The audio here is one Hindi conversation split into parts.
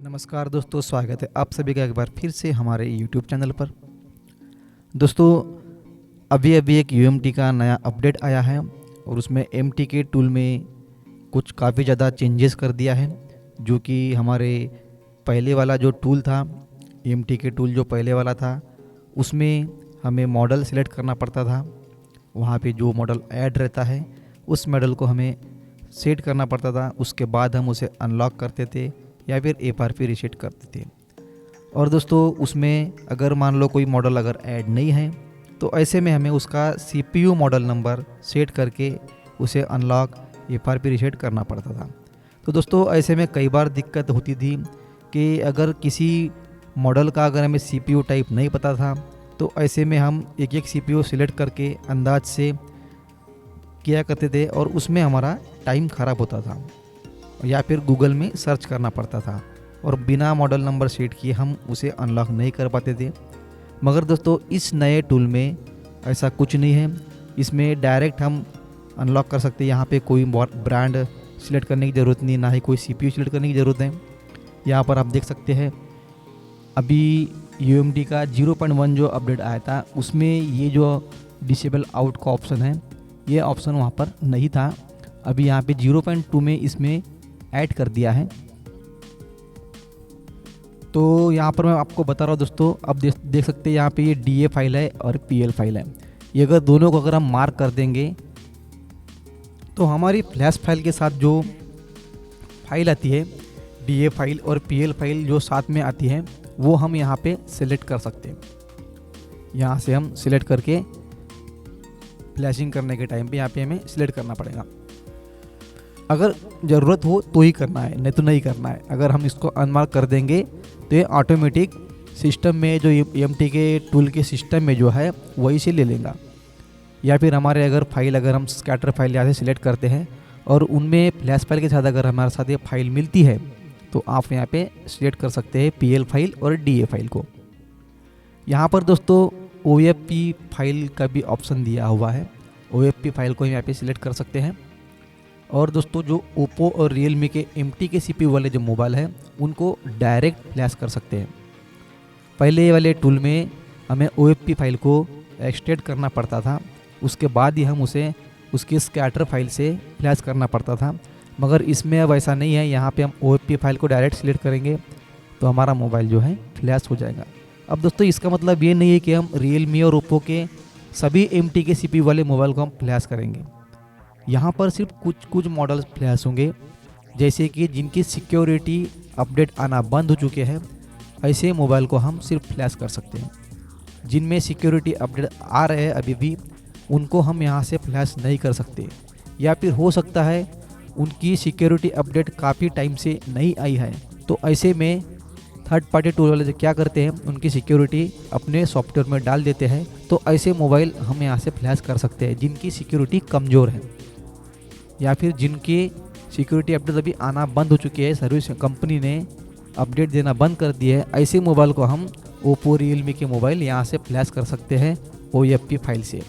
नमस्कार दोस्तों, स्वागत है आप सभी का एक बार फिर से हमारे YouTube चैनल पर। दोस्तों, अभी अभी एक UMT का नया अपडेट आया है और उसमें MTK टूल में कुछ काफ़ी ज़्यादा चेंजेस कर दिया है। जो कि हमारे पहले वाला जो टूल था, MTK टूल जो पहले वाला था, उसमें हमें मॉडल सेलेक्ट करना पड़ता था। वहाँ पे जो मॉडल ऐड रहता है उस मॉडल को हमें सेट करना पड़ता था। उसके बाद हम उसे अनलॉक करते थे या फिर FRP रीसेट करते थे। और दोस्तों, उसमें अगर मान लो कोई मॉडल अगर ऐड नहीं है तो ऐसे में हमें उसका CPU मॉडल नंबर सेट करके उसे अनलॉक FRP रीसेट करना पड़ता था। तो दोस्तों, ऐसे में कई बार दिक्कत होती थी कि अगर किसी मॉडल का अगर हमें CPU टाइप नहीं पता था तो ऐसे में हम एक एक CPU सिलेक्ट करके अंदाज से किया करते थे और उसमें हमारा टाइम ख़राब होता था या फिर गूगल में सर्च करना पड़ता था और बिना मॉडल नंबर सेट किए हम उसे अनलॉक नहीं कर पाते थे। मगर दोस्तों, इस नए टूल में ऐसा कुछ नहीं है। इसमें डायरेक्ट हम अनलॉक कर सकते हैं। यहाँ पे कोई ब्रांड सिलेक्ट करने की ज़रूरत नहीं, ना ही कोई CPU सिलेक्ट करने की ज़रूरत है। यहाँ पर आप देख सकते हैं अभी UMT का 0.1 जो अपडेट आया था उसमें ये जो डिसेबल आउट का ऑप्शन है, ये ऑप्शन वहाँ पर नहीं था। अभी यहाँ पे 0.2 में इसमें ऐड कर दिया है। तो यहाँ पर मैं आपको बता रहा हूँ दोस्तों, अब देख सकते हैं यहाँ पे ये DA फाइल है और PL फाइल है। ये अगर दोनों को अगर हम मार्क कर देंगे तो हमारी फ्लैश फाइल के साथ जो फाइल आती है, DA फाइल और PL फाइल जो साथ में आती है, वो हम यहाँ पे सिलेक्ट कर सकते हैं। यहाँ से हम सिलेक्ट करके फ्लैशिंग करने के टाइम पे यहाँ पे हमें सिलेक्ट करना पड़ेगा। अगर ज़रूरत हो तो ही करना है, नहीं तो नहीं करना है। अगर हम इसको अनमार्क कर देंगे तो ये ऑटोमेटिक सिस्टम में जो MTK टूल के सिस्टम में जो है वही से ले लेगा। या फिर हमारे अगर फाइल अगर हम स्कैटर फाइल यहाँ से सिलेक्ट करते हैं और उनमें फ्लैश फाइल के साथ अगर हमारे साथ ये फाइल मिलती है तो आप यहाँ पे सिलेक्ट कर सकते हैं PL फाइल और DA फाइल को। यहाँ पर दोस्तों OFP फाइल का भी ऑप्शन दिया हुआ है। OFP फाइल को हम यहाँ पे सिलेक्ट कर सकते हैं। और दोस्तों, जो ओप्पो और रियलमी के MTK CPU वाले जो मोबाइल है उनको डायरेक्ट फ्लैश कर सकते हैं। पहले वाले टूल में हमें OFP फाइल को एक्सट्रैक्ट करना पड़ता था, उसके बाद ही हम उसे उसकी स्कैटर फाइल से फ्लैश करना पड़ता था। मगर इसमें अब ऐसा नहीं है। यहाँ पे हम OFP फाइल को डायरेक्ट सिलेक्ट करेंगे तो हमारा मोबाइल जो है फ्लैश हो जाएगा। अब दोस्तों, इसका मतलब ये नहीं है कि हम रियलमी और ओप्पो के सभी MTK CPU वाले मोबाइल को हम फ्लैश करेंगे। यहाँ पर सिर्फ कुछ मॉडल्स फ्लैश होंगे, जैसे कि जिनकी सिक्योरिटी अपडेट आना बंद हो चुके हैं, ऐसे मोबाइल को हम सिर्फ फ्लैश कर सकते हैं। जिनमें सिक्योरिटी अपडेट आ रहे हैं अभी भी, उनको हम यहाँ से फ्लैश नहीं कर सकते। या फिर हो सकता है उनकी सिक्योरिटी अपडेट काफ़ी टाइम से नहीं आई है, तो ऐसे में थर्ड पार्टी टूल वाले जो क्या करते हैं, उनकी सिक्योरिटी अपने सॉफ्टवेयर में डाल देते हैं। तो ऐसे मोबाइल हम यहाँ से फ्लैश कर सकते हैं जिनकी सिक्योरिटी कमज़ोर है या फिर जिनकी सिक्योरिटी अपडेट अभी आना बंद हो चुकी है, सर्विस कंपनी ने अपडेट देना बंद कर दिया है। ऐसे मोबाइल को हम ओप्पो रियलमी के मोबाइल यहाँ से फ्लैश कर सकते हैं OFP फाइल से।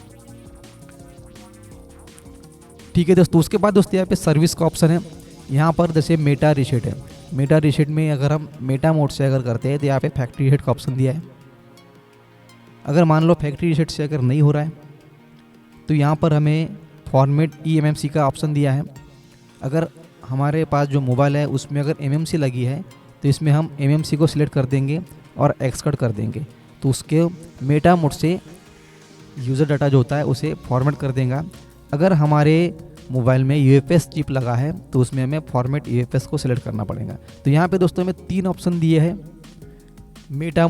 ठीक है दोस्तों, उसके बाद दोस्तों यहाँ पे सर्विस का ऑप्शन है। यहाँ पर जैसे मेटा रीसेट है। मेटा रीसेट में अगर हम मेटा मोड से अगर करते हैं तो यहाँ पे फैक्ट्री रीसेट का ऑप्शन दिया है। अगर मान लो फैक्ट्री रीसेट से अगर नहीं हो रहा है तो यहाँ पर हमें फॉर्मेट eMMC का ऑप्शन दिया है। अगर हमारे पास जो मोबाइल है उसमें अगर MMC लगी है तो इसमें हम MMC को सिलेक्ट कर देंगे और एक्सकट कर देंगे, तो उसके मेटा मोड से यूज़र डाटा जो होता है उसे फॉर्मेट कर देगा। अगर हमारे मोबाइल में UFS चिप लगा है तो उसमें हमें फॉर्मेट UFS को सिलेक्ट करना पड़ेगा। तो यहाँ पे दोस्तों हमें 3 ऑप्शन दिए हैं मेटा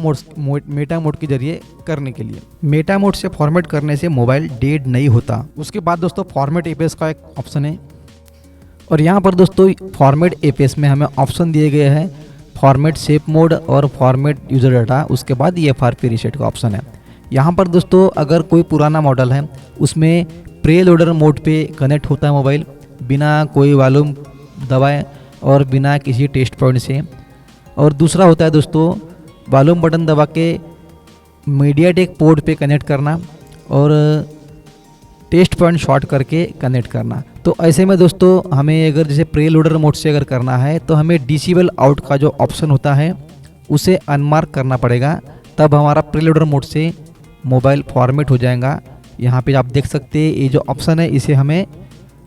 मोड के जरिए करने के लिए। मेटा मोड से फॉर्मेट करने से मोबाइल डेड नहीं होता। उसके बाद दोस्तों फॉर्मेट APS का एक ऑप्शन है और यहाँ पर दोस्तों फॉर्मेट APS में हमें ऑप्शन दिए गए हैं फॉर्मेट शेप मोड और फॉर्मेट यूज़र डाटा। उसके बाद ये FRP रीसेट का ऑप्शन है। यहाँ पर दोस्तों अगर कोई पुराना मॉडल है उसमें प्री लोडर मोड पे कनेक्ट होता है मोबाइल बिना कोई वॉल्यूम दबाए और बिना किसी टेस्ट पॉइंट से। और दूसरा होता है दोस्तों वॉल्यूम बटन दबा के मीडियाटेक पोर्ट पे कनेक्ट करना और टेस्ट पॉइंट शॉर्ट करके कनेक्ट करना। तो ऐसे में दोस्तों हमें अगर जैसे प्री लोडर मोड से अगर करना है तो हमें डिसेबल आउट का जो ऑप्शन होता है उसे अनमार्क करना पड़ेगा, तब हमारा प्री लोडर मोड से मोबाइल फॉर्मेट हो जाएगा। यहाँ पे आप देख सकते हैं ये जो ऑप्शन है इसे हमें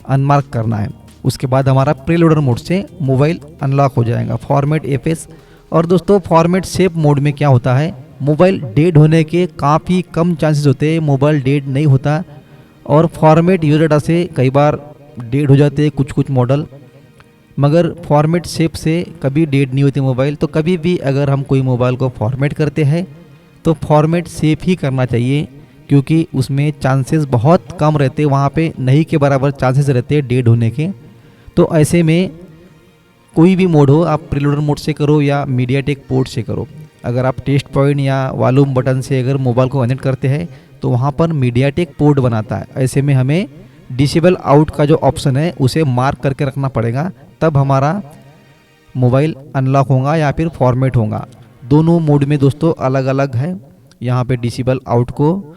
अनमार्क करना है, उसके बाद हमारा प्री लोडर मोड से मोबाइल अनलॉक हो जाएगा। Format FS. और दोस्तों फॉर्मेट सेफ मोड में क्या होता है, मोबाइल डेड होने के काफ़ी कम चांसेस होते हैं, मोबाइल डेड नहीं होता। और फॉर्मेट यूजर डाटा से कई बार डेड हो जाते हैं कुछ मॉडल, मगर फॉर्मेट सेफ से कभी डेड नहीं होती मोबाइल। तो कभी भी अगर हम कोई मोबाइल को फॉर्मेट करते हैं तो फॉर्मेट सेफ ही करना चाहिए, क्योंकि उसमें चांसेस बहुत कम रहते हैं, वहाँ पे नहीं के बराबर चांसेस रहते हैं डेड होने के। तो ऐसे में कोई भी मोड हो, आप प्रीलोडर मोड से करो या मीडियाटेक पोर्ट से करो, अगर आप टेस्ट पॉइंट या वॉल्यूम बटन से अगर मोबाइल को कनेक्ट करते हैं तो वहाँ पर मीडियाटेक पोर्ट बनाता है। ऐसे में हमें डिसेबल आउट का जो ऑप्शन है उसे मार्क करके रखना पड़ेगा, तब हमारा मोबाइल अनलॉक होगा या फिर फॉर्मेट होगा। दोनों मोड में दोस्तों अलग अलग है। यहाँ पे डिसेबल आउट को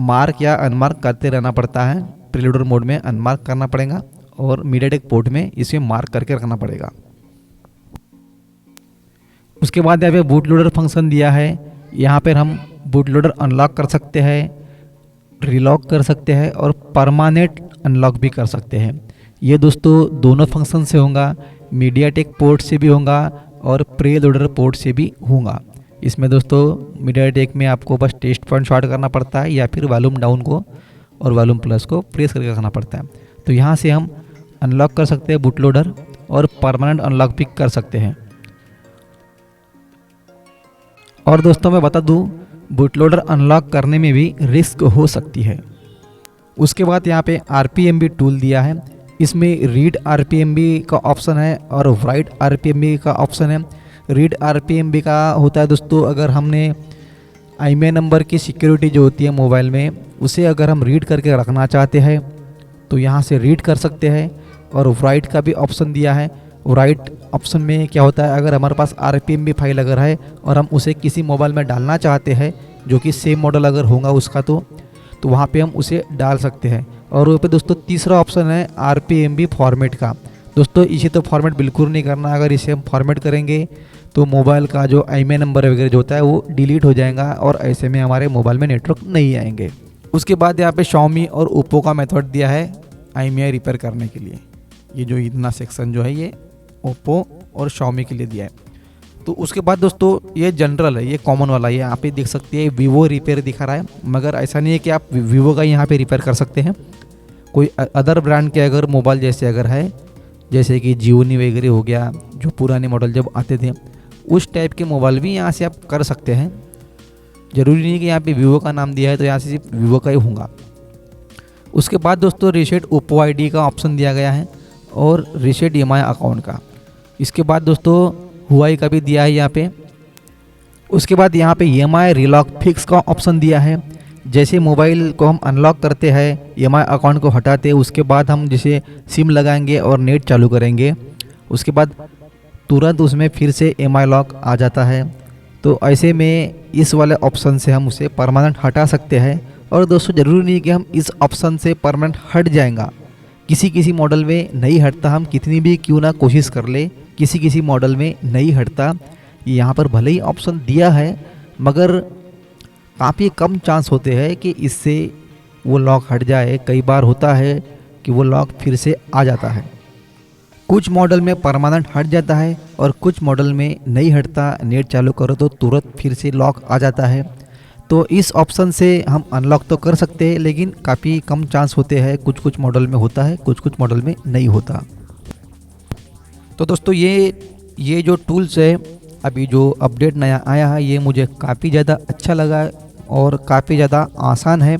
मार्क या अनमार्क करते रहना पड़ता है, प्रीलोडर मोड में अनमार्क करना पड़ेगा और मीडियाटेक पोर्ट में इसे मार्क करके रखना पड़ेगा। उसके बाद यहाँ पे बूट लोडर फंक्शन दिया है, यहाँ पर हम बूट लोडर अनलॉक कर सकते हैं, रिलॉक कर सकते हैं और परमानेंट अनलॉक भी कर सकते हैं। ये दोस्तों दोनों फंक्शन से होगा, मीडियाटेक पोर्ट से भी होगा और प्री लोडर पोर्ट से भी होगा। इसमें दोस्तों मीडियाटेक में आपको बस टेस्ट पॉइंट शॉर्ट करना पड़ता है या फिर वॉल्यूम डाउन को और वॉल्यूम प्लस को प्रेस करके रखना पड़ता है। तो यहाँ से हम अनलॉक कर सकते हैं बूट लोडर और परमानेंट अनलॉक भी कर सकते हैं। और दोस्तों मैं बता दूं, बूट लोडर अनलॉक करने में भी रिस्क हो सकती है। उसके बाद यहाँ पे RPMB टूल दिया है, इसमें रीड RPMB का ऑप्शन है और राइट RPMB का ऑप्शन है। रीड RPMB का होता है दोस्तों, अगर हमने IMEI नंबर की सिक्योरिटी जो होती है मोबाइल में उसे अगर हम रीड करके रखना चाहते हैं तो यहाँ से रीड कर सकते हैं। और राइट का भी ऑप्शन दिया है। राइट ऑप्शन में क्या होता है, अगर हमारे पास RPMB फाइल अगर है और हम उसे किसी मोबाइल में डालना चाहते हैं जो कि सेम मॉडल अगर होगा उसका तो वहाँ पे हम उसे डाल सकते हैं। और वहाँ पे दोस्तों तीसरा ऑप्शन है RPMB फॉर्मेट का। दोस्तों इसे तो फॉर्मेट बिल्कुल नहीं करना, अगर इसे हम फॉर्मेट करेंगे तो मोबाइल का जो IMEI नंबर वगैरह जो होता है वो डिलीट हो जाएगा और ऐसे में हमारे मोबाइल में नेटवर्क नहीं आएंगे। उसके बाद यहाँ पे Xiaomi और Oppo का मेथड दिया है IMEI रिपेयर करने के लिए। ये जो इतना सेक्शन जो है ये Oppo और Xiaomi के लिए दिया है। तो उसके बाद दोस्तों ये जनरल है, ये कॉमन वाला, ये यहाँ पे देख सकते हैं Vivo रिपेयर दिखा रहा है, मगर ऐसा नहीं है कि आप Vivo का यहाँ पे रिपेयर कर सकते हैं। कोई अदर ब्रांड के अगर मोबाइल जैसे अगर है, जैसे कि Xiaomi वगैरह हो गया, जो पुराने मॉडल जब आते थे उस टाइप के मोबाइल भी यहाँ से आप कर सकते हैं। ज़रूरी नहीं कि यहाँ पे Vivo का नाम दिया है तो यहाँ से सिर्फ Vivo का ही होगा। उसके बाद दोस्तों रीसेट Oppo ID का ऑप्शन दिया गया है और रीसेट EMI अकाउंट का। इसके बाद दोस्तों Huawei का भी दिया है यहाँ पे। उसके बाद यहाँ पे EMI रिलॉक फिक्स का ऑप्शन दिया है। जैसे मोबाइल को हम अनलॉक करते हैं, EMI अकाउंट को हटाते हैं, उसके बाद हम जैसे सिम लगाएंगे और नेट चालू करेंगे, उसके बाद तुरंत उसमें फिर से EMI लॉक आ जाता है। तो ऐसे में इस वाले ऑप्शन से हम उसे परमानेंट हटा सकते हैं। और दोस्तों ज़रूरी नहीं कि हम इस ऑप्शन से परमानेंट हट जाएगा, किसी मॉडल में नहीं हटता, हम कितनी भी क्यों ना कोशिश कर ले किसी मॉडल में नहीं हटता। यहाँ पर भले ही ऑप्शन दिया है मगर काफ़ी कम चांस होते हैं कि इससे वो लॉक हट जाए। कई बार होता है कि वो लॉक फिर से आ जाता है। कुछ मॉडल में परमानेंट हट जाता है और कुछ मॉडल में नहीं हटता, नेट चालू करो तो तुरंत फिर से लॉक आ जाता है। तो इस ऑप्शन से हम अनलॉक तो कर सकते हैं लेकिन काफ़ी कम चांस होते हैं, कुछ मॉडल में होता है, कुछ मॉडल में नहीं होता। तो दोस्तों ये जो टूल्स है, अभी जो अपडेट नया आया है, ये मुझे काफ़ी ज़्यादा अच्छा लगा और काफ़ी ज़्यादा आसान है,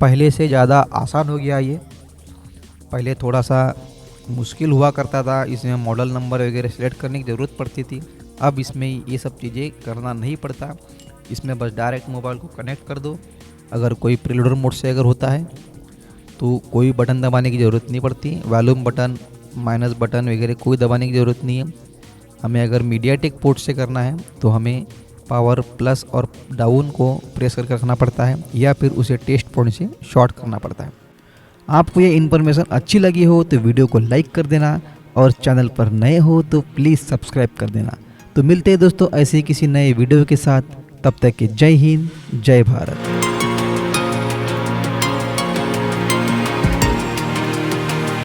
पहले से ज़्यादा आसान हो गया। ये पहले थोड़ा सा मुश्किल हुआ करता था, इसमें मॉडल नंबर वगैरह सेलेक्ट करने की ज़रूरत पड़ती थी। अब इसमें ये सब चीज़ें करना नहीं पड़ता, इसमें बस डायरेक्ट मोबाइल को कनेक्ट कर दो। अगर कोई प्रीलोडर मोड से अगर होता है तो कोई बटन दबाने की ज़रूरत नहीं पड़ती, वॉल्यूम बटन माइनस बटन वगैरह कोई दबाने की ज़रूरत नहीं है। हमें अगर मीडियाटेक पोर्ट से करना है तो हमें पावर प्लस और डाउन को प्रेस करके रखना पड़ता है या फिर उसे टेस्ट पॉइंट से शॉर्ट करना पड़ता है। आपको ये इन्फॉर्मेशन अच्छी लगी हो तो वीडियो को लाइक कर देना और चैनल पर नए हो तो प्लीज़ सब्सक्राइब कर देना। तो मिलते हैं दोस्तों ऐसे ही किसी नए वीडियो के साथ, तब तक के जय हिंद जय भारत।